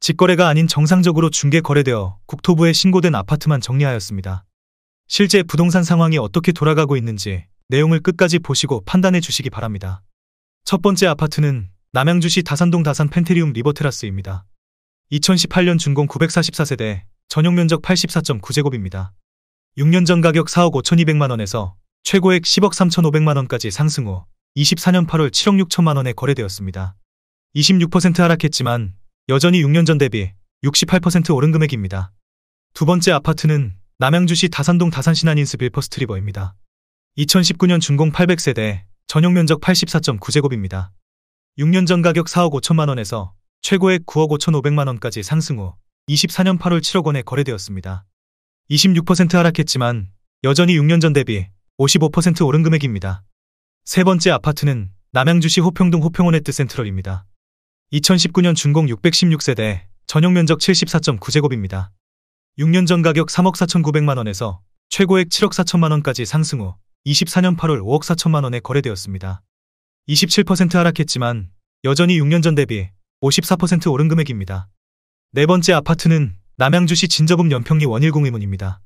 직거래가 아닌 정상적으로 중개 거래되어 국토부에 신고된 아파트만 정리하였습니다. 실제 부동산 상황이 어떻게 돌아가고 있는지 내용을 끝까지 보시고 판단해 주시기 바랍니다. 첫 번째 아파트는 남양주시 다산동 다산 펜테리움 리버테라스입니다. 2018년 준공 944세대, 전용면적 84.9제곱입니다. 6년 전 가격 4억 5,200만원에서 최고액 10억 3,500만원까지 상승 후 24년 8월 7억 6천만원에 거래되었습니다. 26% 하락했지만 여전히 6년 전 대비 68% 오른 금액입니다. 두 번째 아파트는 남양주시 다산동 다산신한인스 빌퍼스트리버입니다. 2019년 준공 800세대, 전용면적 84.9제곱입니다. 6년 전 가격 4억 5천만원에서 최고액 9억 5,500만원까지 상승 후 24년 8월 7억 원에 거래되었습니다. 26% 하락했지만 여전히 6년 전 대비 55% 오른 금액입니다. 세 번째 아파트는 남양주시 호평동 호평호네트 센트럴입니다. 2019년 준공 616세대, 전용면적 74.9제곱입니다. 6년 전 가격 3억 4,900만원에서 최고액 7억 4천만원까지 상승 후 24년 8월 5억 4천만원에 거래되었습니다. 27% 하락했지만 여전히 6년 전 대비 54% 오른 금액입니다. 네 번째 아파트는 남양주시 진저분 연평리 원일궁의문입니다.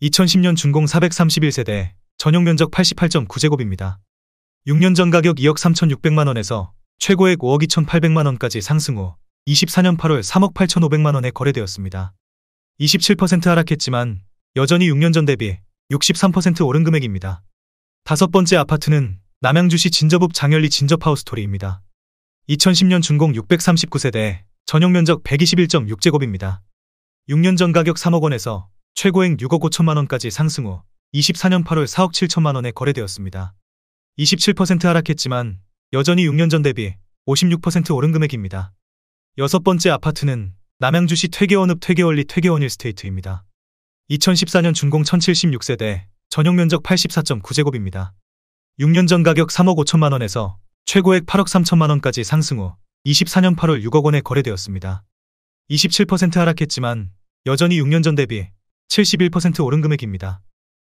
2010년 준공 431세대, 전용면적 88.9제곱입니다. 6년 전 가격 2억 3,600만원에서 최고액 5억 2,800만원까지 상승 후 24년 8월 3억 8,500만원에 거래되었습니다. 27% 하락했지만 여전히 6년 전 대비 63% 오른 금액입니다. 다섯 번째 아파트는 남양주시 진저북 장열리 진저파우스토리입니다. 2010년 준공 639세대, 전용면적 121.6제곱입니다. 6년 전 가격 3억 원에서 최고액 6억 5천만원까지 상승 후 24년 8월 4억 7천만원에 거래되었습니다. 27% 하락했지만 여전히 6년 전 대비 56% 오른 금액입니다. 여섯 번째 아파트는 남양주시 퇴계원읍 퇴계원리 퇴계원일스테이트입니다. 2014년 준공 1076세대, 전용면적 84.9제곱입니다. 6년 전 가격 3억 5천만원에서 최고액 8억 3천만원까지 상승 후 24년 8월 6억 원에 거래되었습니다. 27% 하락했지만 여전히 6년 전 대비 71% 오른 금액입니다.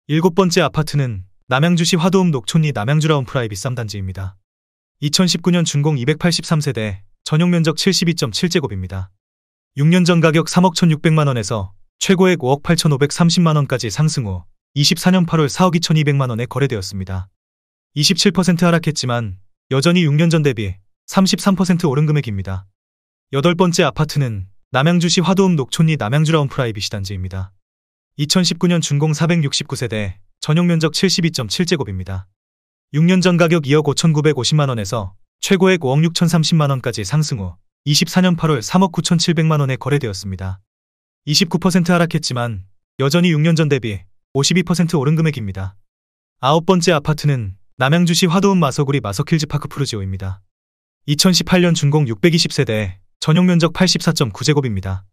일곱 번째 아파트는 남양주시 화도읍 녹촌리 남양주라운 프라이빗 3단지입니다. 2019년 준공 283세대, 전용면적 72.7제곱입니다. 6년 전 가격 3억 1,600만원에서 최고액 5억 8,530만원까지 상승 후 24년 8월 4억 2,200만원에 거래되었습니다. 27% 하락했지만 여전히 6년 전 대비 33% 오른 금액입니다. 여덟 번째 아파트는 남양주시 화도읍 녹촌리 남양주라운 프라이빗 단지입니다. 2019년 준공 469세대, 전용면적 72.7제곱입니다. 6년 전 가격 2억 5,950만원에서 최고액 5억 6,030만원까지 상승 후 24년 8월 3억 9,700만원에 거래되었습니다. 29% 하락했지만 여전히 6년 전 대비 52% 오른 금액입니다. 아홉 번째 아파트는 남양주시 화도읍 마서구리 마서킬즈파크 푸르지오입니다. 2018년 준공 620세대, 전용면적 84.9제곱입니다.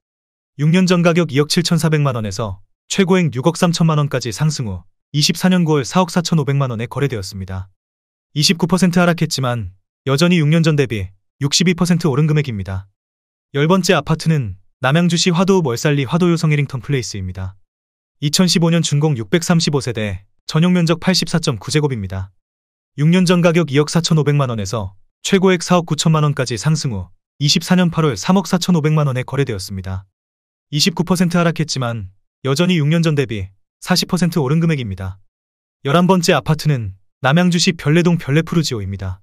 6년 전 가격 2억 7,400만원에서 최고액 6억 3천만원까지 상승 후 24년 9월 4억 4,500만원에 거래되었습니다. 29% 하락했지만 여전히 6년 전 대비 62% 오른 금액입니다. 열 번째 아파트는 남양주시 화도읍 월살리 화도요성 해링턴 플레이스입니다. 2015년 준공 635세대, 전용면적 84.9제곱입니다. 6년 전 가격 2억 4,500만원에서 최고액 4억 9천만원까지 상승 후 24년 8월 3억 4,500만원에 거래되었습니다. 29% 하락했지만 여전히 6년 전 대비 40% 오른 금액입니다. 11번째 아파트는 남양주시 별내동 별내푸르지오입니다.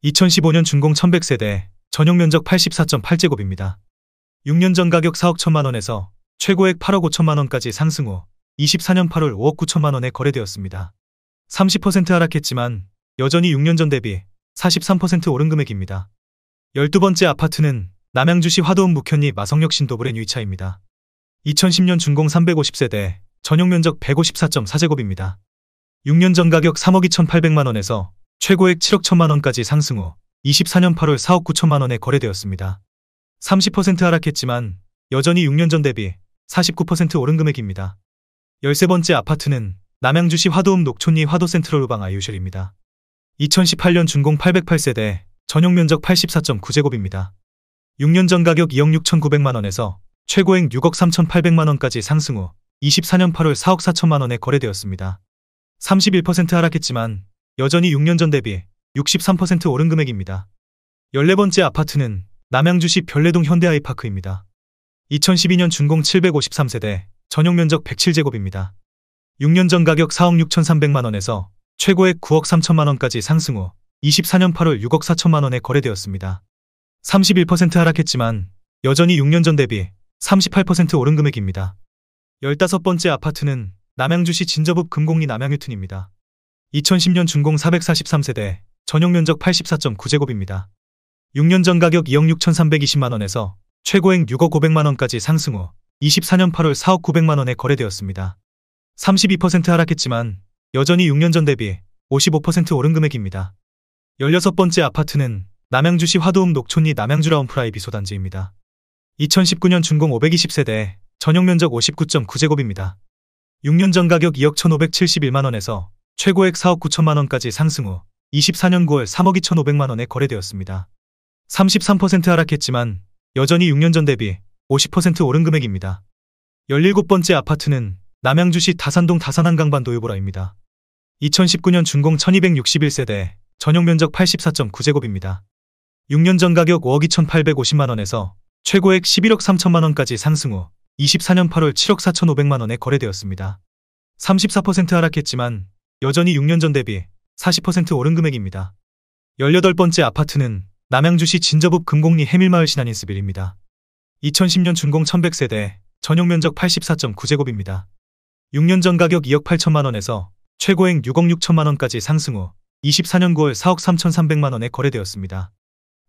2015년 준공 1100세대, 전용면적 84.8제곱입니다. 6년 전 가격 4억 1천만원에서 최고액 8억 5천만원까지 상승 후 24년 8월 5억 9천만원에 거래되었습니다. 30% 하락했지만 여전히 6년 전 대비 43% 오른 금액입니다. 12번째 아파트는 남양주시 화도읍 묵현리 마성역 신도브레 뉴이차입니다. 2010년 준공 350세대, 전용면적 154.4제곱입니다. 6년 전 가격 3억 2,800만원에서 최고액 7억 1천만원까지 상승 후 24년 8월 4억 9천만원에 거래되었습니다. 30% 하락했지만 여전히 6년 전 대비 49% 오른 금액입니다. 13번째 아파트는 남양주시 화도읍 녹촌리 화도센트럴 우방 아이유셜입니다. 2018년 준공 808세대, 전용면적 84.9제곱입니다. 6년 전 가격 2억 6,900만원에서 최고액 6억 3,800만원까지 상승 후 24년 8월 4억 4천만원에 거래되었습니다. 31% 하락했지만 여전히 6년 전 대비 63% 오른 금액입니다. 14번째 아파트는 남양주시 별내동 현대아이파크입니다. 2012년 준공 753세대, 전용 면적 107제곱입니다. 6년 전 가격 4억 6,300만원에서 최고액 9억 3천만원까지 상승 후 24년 8월 6억 4천만원에 거래되었습니다. 31% 하락했지만 여전히 6년 전 대비 38% 오른 금액입니다. 15번째 아파트는 남양주시 진저읍 금곡리 남양휴튼입니다. 2010년 준공 443세대, 전용 면적 84.9제곱입니다. 6년 전 가격 2억 6,320만원에서 최고액 6억 500만원까지 상승 후 24년 8월 4억 900만원에 거래되었습니다. 32% 하락했지만 여전히 6년 전 대비 55% 오른 금액입니다. 16번째 아파트는 남양주시 화도읍 녹촌리 남양주라운 프라이 비소단지입니다. 2019년 준공 520세대, 전용 면적 59.9제곱입니다. 6년 전 가격 2억 1,571만원에서 최고액 4억 9천만원까지 상승 후 24년 9월 3억 2,500만원에 거래되었습니다. 33% 하락했지만 여전히 6년 전 대비 50% 오른 금액입니다. 17번째 아파트는 남양주시 다산동 다산한강반 도유보라입니다. 2019년 준공 1261세대, 전용 면적 84.9제곱입니다. 6년 전 가격 5억 2,850만원에서 최고액 11억 3천만원까지 상승 후 24년 8월 7억 4,500만원에 거래되었습니다. 34% 하락했지만 여전히 6년 전 대비 40% 오른 금액입니다. 18번째 아파트는 남양주시 진저읍 금곡리 해밀마을 신한인스빌입니다. 2010년 준공 1100세대, 전용 면적 84.9제곱입니다. 6년 전 가격 2억 8천만원에서 최고액 6억 6천만원까지 상승 후 24년 9월 4억 3,300만원에 거래되었습니다.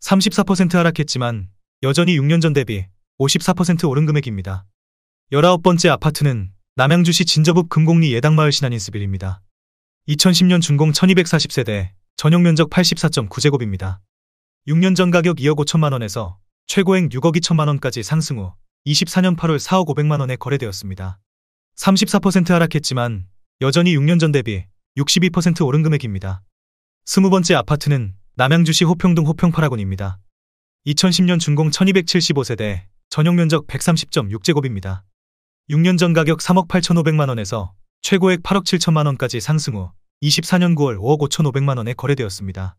34% 하락했지만 여전히 6년 전 대비 54% 오른 금액입니다. 19번째 아파트는 남양주시 진저읍 금곡리 예당마을 신한인스빌입니다. 2010년 준공 1240세대, 전용 면적 84.9제곱입니다. 6년 전 가격 2억 5천만원에서 최고액 6억 2천만원까지 상승 후 24년 8월 4억 500만원에 거래되었습니다. 34% 하락했지만 여전히 6년 전 대비 62% 오른 금액입니다. 20번째 아파트는 남양주시 호평동 호평8학원입니다. 2010년 준공 1275세대, 전용 면적 130.6제곱입니다. 6년 전 가격 3억 8,500만원에서 최고액 8억 7천만원까지 상승 후 24년 9월 5억 5,500만원에 거래되었습니다.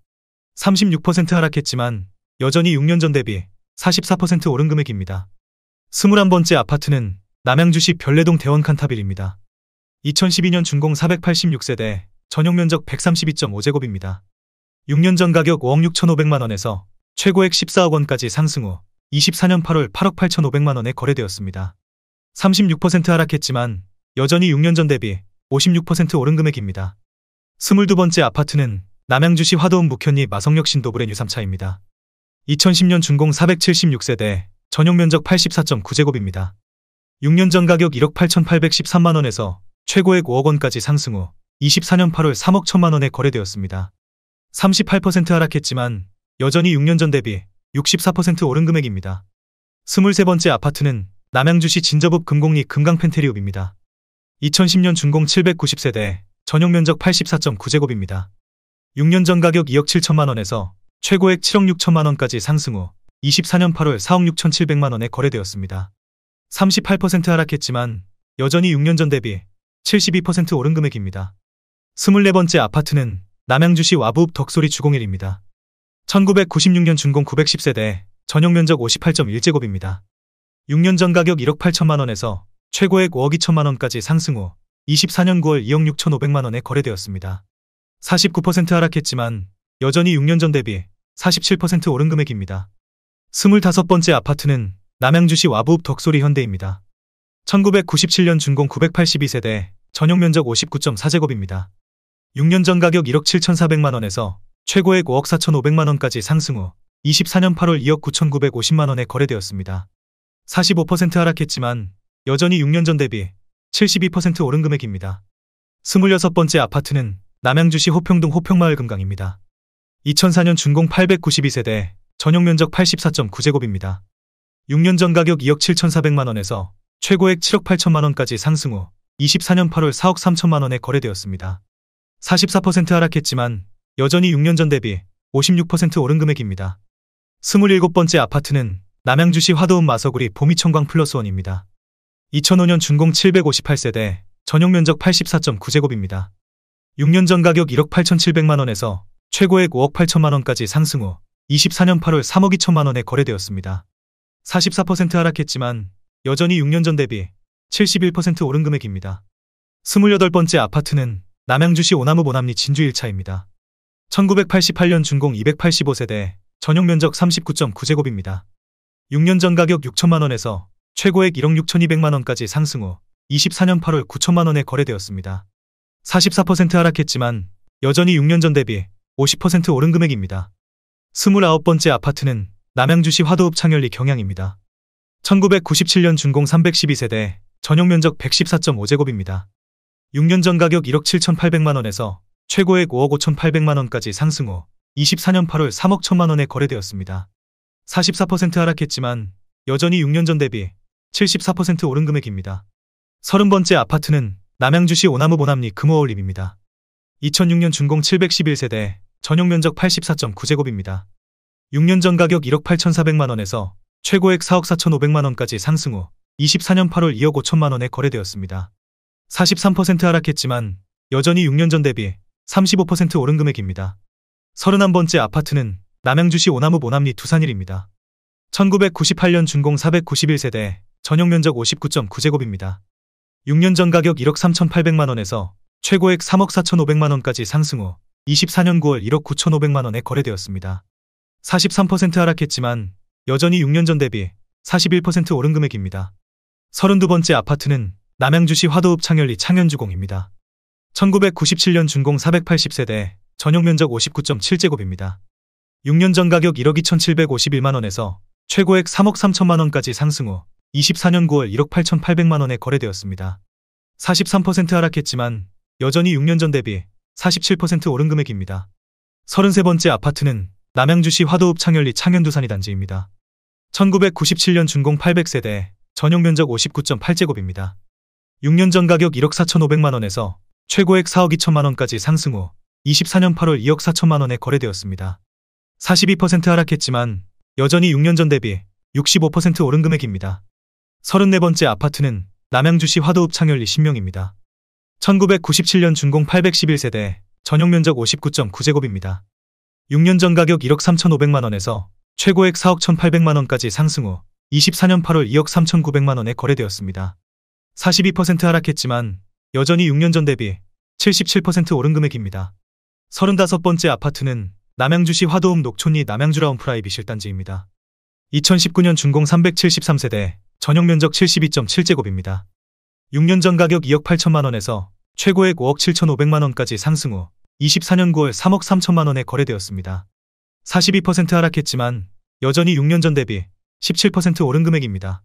36% 하락했지만 여전히 6년 전 대비 44% 오른 금액입니다. 21번째 아파트는 남양주시 별내동 대원칸타빌입니다. 2012년 준공 486세대, 전용 면적 132.5제곱입니다. 6년 전 가격 5억 6,500만원에서 최고액 14억원까지 상승 후 24년 8월 8억 8,500만원에 거래되었습니다. 36% 하락했지만 여전히 6년 전 대비 56% 오른 금액입니다. 22번째 아파트는 남양주시 화도읍 묵현리 마성역 신도브레 뉴3차입니다. 2010년 준공 476세대, 전용 면적 84.9제곱입니다. 6년 전 가격 1억 8,813만원에서 최고액 5억원까지 상승 후 24년 8월 3억 1천만원에 거래되었습니다. 38% 하락했지만 여전히 6년 전 대비 64% 오른 금액입니다. 23번째 아파트는 남양주시 진저읍 금곡리 금강펜테리읍입니다. 2010년 준공 790세대, 전용 면적 84.9제곱입니다. 6년 전 가격 2억 7천만원에서 최고액 7억 6천만원까지 상승 후 24년 8월 4억 6,700만원에 거래되었습니다. 38% 하락했지만 여전히 6년 전 대비 72% 오른 금액입니다. 24번째 아파트는 남양주시 와부읍 덕소리 주공일입니다. 1996년 준공 910세대, 전용 면적 58.1제곱입니다. 6년 전 가격 1억 8천만원에서 최고액 5억 2천만원까지 상승 후 24년 9월 2억 6,500만원에 거래되었습니다. 49% 하락했지만 여전히 6년 전 대비 47% 오른 금액입니다. 25번째 아파트는 남양주시 와부읍 덕소리 현대입니다. 1997년 준공 982세대, 전용 면적 59.4제곱입니다. 6년 전 가격 1억 7,400만원에서 최고액 5억 4,500만원까지 상승 후 24년 8월 2억 9,950만원에 거래되었습니다. 45% 하락했지만 여전히 6년 전 대비 72% 오른 금액입니다. 26번째 아파트는 남양주시 호평동 호평마을 금강입니다. 2004년 준공 892세대, 전용 면적 84.9제곱입니다. 6년 전 가격 2억 7,400만원에서 최고액 7억 8천만원까지 상승 후 24년 8월 4억 3천만원에 거래되었습니다. 44% 하락했지만 여전히 6년 전 대비 56% 오른 금액입니다. 27번째 아파트는 남양주시 화도읍 마서구리 보미청광 플러스원입니다. 2005년 준공 758세대, 전용 면적 84.9제곱입니다. 6년 전 가격 1억 8,700만원에서 최고액 5억 8천만원까지 상승 후 24년 8월 3억 2천만원에 거래되었습니다. 44% 하락했지만 여전히 6년 전 대비 71% 오른 금액입니다. 28번째 아파트는 남양주시 오나무 모남리 진주 1차입니다. 1988년 준공 285세대, 전용 면적 39.9제곱입니다. 6년 전 가격 6천만원에서 최고액 1억 6,200만원까지 상승 후 24년 8월 9천만원에 거래되었습니다. 44% 하락했지만 여전히 6년 전 대비 50% 오른 금액입니다. 29번째 아파트는 남양주시 화도읍 창현리 경양입니다. 1997년 준공 312세대, 전용 면적 114.5제곱입니다. 6년 전 가격 1억 7,800만원에서 최고액 5억 5,800만원까지 상승 후 24년 8월 3억 1천만원에 거래되었습니다. 44% 하락했지만 여전히 6년 전 대비 74% 오른 금액입니다. 30번째 아파트는 남양주시 오나무 모남리 금호어울림입니다. 2006년 준공 711세대, 전용 면적 84.9제곱입니다. 6년 전 가격 1억 8,400만원에서 최고액 4억 4,500만원까지 상승 후 24년 8월 2억 5천만원에 거래되었습니다. 43% 하락했지만 여전히 6년 전 대비 35% 오른 금액입니다. 31번째 아파트는 남양주시 오나무 모남리 두산일입니다. 1998년 준공 491세대, 전용 면적 59.9제곱입니다. 6년 전 가격 1억 3,800만원에서 최고액 3억 4,500만원까지 상승 후 24년 9월 1억 9,500만원에 거래되었습니다. 43% 하락했지만 여전히 6년 전 대비 41% 오른 금액입니다. 32번째 아파트는 남양주시 화도읍 창현리 창현주공입니다. 1997년 준공 480세대, 전용 면적 59.7제곱입니다. 6년 전 가격 1억 2,751만원에서 최고액 3억 3천만원까지 상승 후 24년 9월 1억 8,800만원에 거래되었습니다. 43% 하락했지만 여전히 6년 전 대비 47% 오른 금액입니다. 33번째 아파트는 남양주시 화도읍 창현리 창현두산이 단지입니다. 1997년 준공 800세대, 전용 면적 59.8제곱입니다. 6년 전 가격 1억 4,500만원에서 최고액 4억 2천만원까지 상승 후 24년 8월 2억 4천만원에 거래되었습니다. 42% 하락했지만 여전히 6년 전 대비 65% 오른 금액입니다. 34번째 아파트는 남양주시 화도읍 창현리 신명입니다. 1997년 준공 811세대, 전용 면적 59.9제곱입니다. 6년 전 가격 1억 3,500만원에서 최고액 4억 1,800만원까지 상승 후 24년 8월 2억 3,900만원에 거래되었습니다. 42% 하락했지만 여전히 6년 전 대비 77% 오른 금액입니다. 35번째 아파트는 남양주시 화도읍 녹촌리 남양주라운 프라이빗 일단지입니다. 2019년 준공 373세대, 전용 면적 72.7제곱입니다. 6년 전 가격 2억 8천만원에서 최고액 5억 7,500만원까지 상승 후 24년 9월 3억 3천만원에 거래되었습니다. 42% 하락했지만 여전히 6년 전 대비 17% 오른 금액입니다.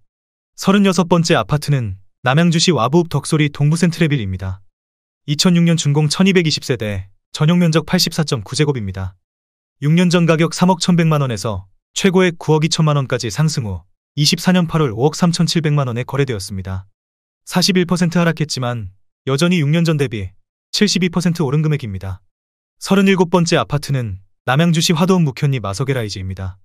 36번째 아파트는 남양주시 와부읍 덕소리 동부센트레빌입니다. 2006년 준공 1220세대, 전용 면적 84.9제곱입니다. 6년 전 가격 3억 1,100만원에서 최고액 9억 2천만원까지 상승 후 24년 8월 5억 3,700만원에 거래되었습니다. 41% 하락했지만 여전히 6년 전 대비 72% 오른 금액입니다. 37번째 아파트는 남양주시 화도읍 묵현리 마서게라이즈입니다.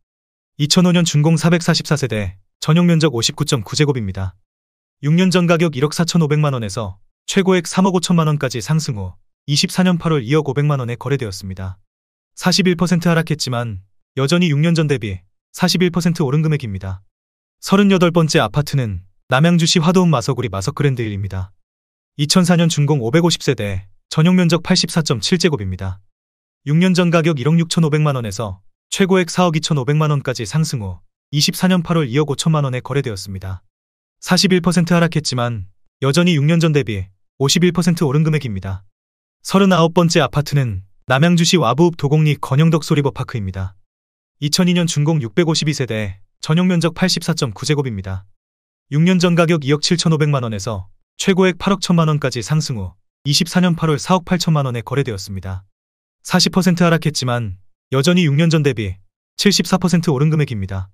2005년 준공 444세대, 전용 면적 59.9제곱입니다. 6년 전 가격 1억 4,500만원에서 최고액 3억 5천만원까지 상승 후 24년 8월 2억 500만원에 거래되었습니다. 41% 하락했지만 여전히 6년 전 대비 41% 오른 금액입니다. 38번째 아파트는 남양주시 화도읍 마서구리 마석그랜드힐입니다. 2004년 준공 550세대, 전용 면적 84.7제곱입니다. 6년 전 가격 1억 6,500만원에서 최고액 4억 2,500만원까지 상승 후 24년 8월 2억 5천만원에 거래되었습니다. 41% 하락했지만 여전히 6년 전 대비 51% 오른 금액입니다. 39번째 아파트는 남양주시 와부읍 도곡리 건영덕소 리버파크입니다. 2002년 준공 652세대, 전용 면적 84.9제곱입니다. 6년 전 가격 2억 7,500만원에서 최고액 8억 1천만원까지 상승 후 24년 8월 4억 8천만원에 거래되었습니다. 40% 하락했지만 여전히 6년 전 대비 74% 오른 금액입니다.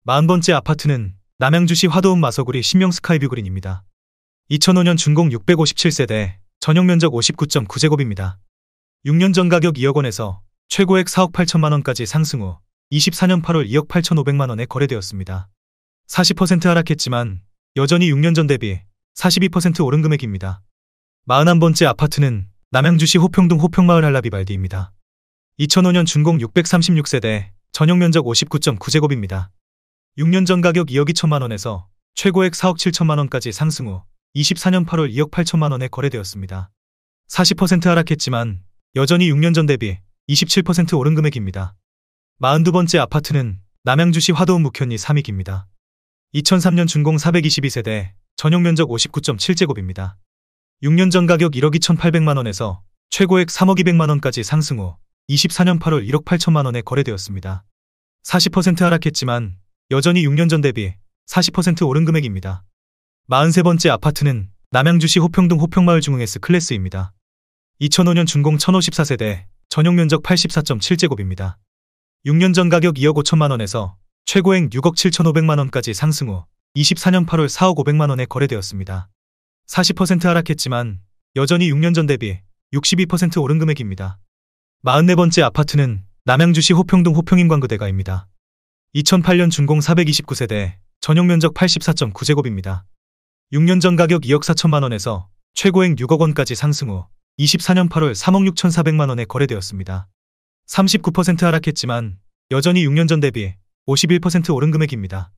40번째 아파트는 남양주시 화도읍 마서구리 신명 스카이뷰 그린입니다. 2005년 준공 657세대, 전용 면적 59.9제곱입니다. 6년 전 가격 2억 원에서 최고액 4억 8천만원까지 상승 후 24년 8월 2억 8,500만원에 거래되었습니다. 40% 하락했지만 여전히 6년 전 대비 42% 오른 금액입니다. 41번째 아파트는 남양주시 호평동 호평마을 한라비발디입니다. 2005년 준공 636세대, 전용 면적 59.9제곱입니다. 6년 전 가격 2억 2천만원에서 최고액 4억 7천만 원까지 상승 후 24년 8월 2억 8천만 원에 거래되었습니다. 40% 하락했지만 여전히 6년 전 대비 27% 오른 금액입니다. 42번째 아파트는 남양주시 화도읍 묵현리 3익입니다. 2003년 준공 422세대, 전용 면적 59.7제곱입니다. 6년 전 가격 1억 2,800만 원에서 최고액 3억 200만 원까지 상승 후 24년 8월 1억 8천만 원에 거래되었습니다. 40% 하락했지만 여전히 6년 전 대비 40% 오른 금액입니다. 43번째 아파트는 남양주시 호평동 호평마을 중흥S 클래스입니다. 2005년 준공 1054세대, 전용 면적 84.7제곱입니다. 6년 전 가격 2억 5천만 원에서 최고액 6억 7,500만 원까지 상승 후 24년 8월 4억 500만 원에 거래되었습니다. 40% 하락했지만 여전히 6년 전 대비 62% 오른 금액입니다. 44번째 아파트는 남양주시 호평동 호평인광그대가입니다. 2008년 준공 429세대, 전용 면적 84.9제곱입니다. 6년 전 가격 2억 4천만 원에서 최고액 6억 원까지 상승 후 24년 8월 3억 6,400만 원에 거래되었습니다. 39% 하락했지만 여전히 6년 전 대비 51% 오른 금액입니다.